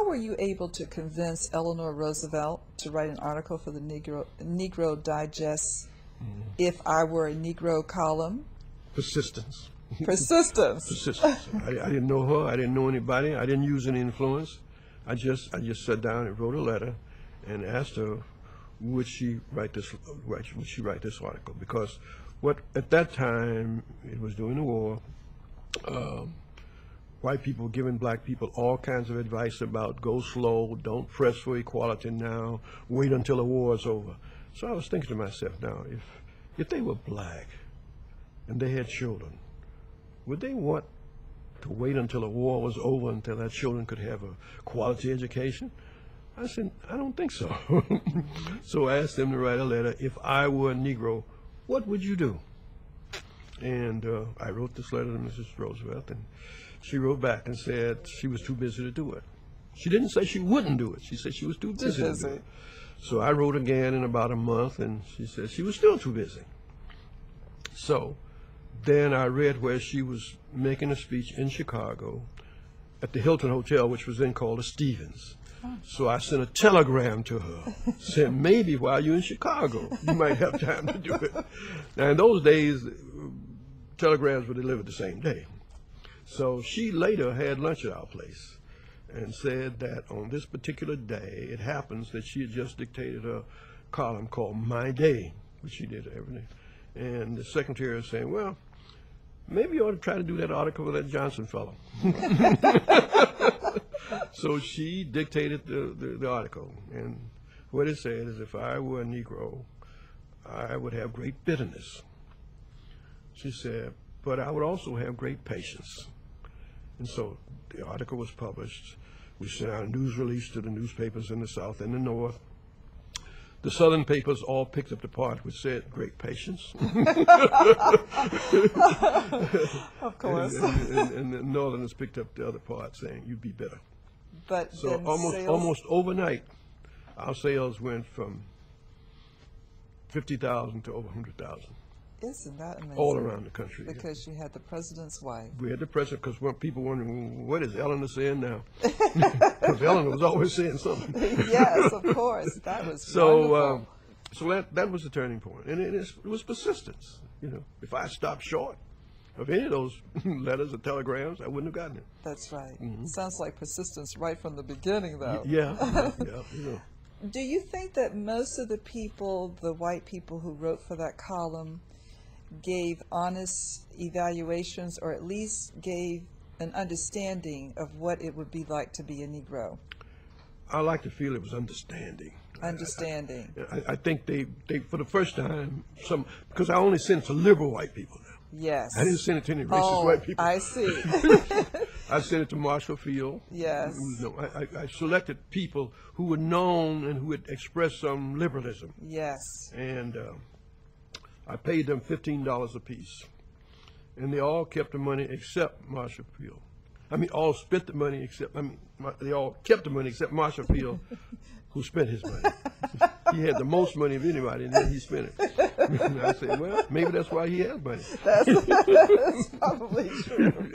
How were you able to convince Eleanor Roosevelt to write an article for the Negro Digest, If I Were a Negro column? Persistence. Persistence. Persistence. I didn't know her. I didn't know anybody. I didn't use any influence. I just sat down and wrote a letter and asked her, would she write this article? Because at that time, it was during the war, white people giving black people all kinds of advice about go slow, don't press for equality now, wait until the war is over. So I was thinking to myself, now, if they were black and they had children, would they want to wait until the war was over until their children could have a quality education? I said, I don't think so. So I asked them to write a letter. If I were a Negro, what would you do? And I wrote this letter to Mrs. Roosevelt, and she wrote back and said she was too busy to do it. She didn't say she wouldn't do it. She said she was too busy to do it. So I wrote again in about a month, and she said she was still too busy. So then I read where she was making a speech in Chicago at the Hilton Hotel, which was then called the Stevens. So I sent a telegram to her, said maybe while you're in Chicago, you might have time to do it. Now in those days, telegrams were delivered the same day. So she later had lunch at our place and said that on this particular day, it happens that she had just dictated a column called My Day, which she did every day. And the secretary was saying, well, maybe you ought to try to do that article with that Johnson fellow. So she dictated the article, and what it said is, if I were a Negro, I would have great bitterness. She said, but I would also have great patience. And so the article was published. We sent out a news release to the newspapers in the South and the North. The Southern papers all picked up the part which said great patience. Of course. And the Northerners picked up the other part saying you'd be better. But so almost overnight, our sales went from 50,000 to over 100,000. Isn't that amazing? All around the country. Because you had the president's wife. We had the president, because when people wondering, what is Eleanor saying now? Because Eleanor was always saying something. Yes, of course. That was wonderful. So that was the turning point. And it was persistence. You know, if I stopped short of any of those letters or telegrams, I wouldn't have gotten it. That's right. Sounds like persistence right from the beginning, though. Yeah. You know. Do you think that most of the people, the white people who wrote for that column, gave honest evaluations, or at least gave an understanding of what it would be like to be a Negro? I like to feel it was understanding. Understanding. I think they for the first time, because I only sent it to liberal white people now. Yes. I didn't send it to any racist white people. I see. I sent it to Marshall Field. Yes. No, I selected people who were known and who had expressed some liberalism. Yes. And I paid them $15 apiece. And they all kept the money except Marshall Field. I mean, all spent the money except, they all kept the money except Marshall Field, who spent his money. He had the most money of anybody, and then he spent it. And I said, well, maybe that's why he has money. That's probably true.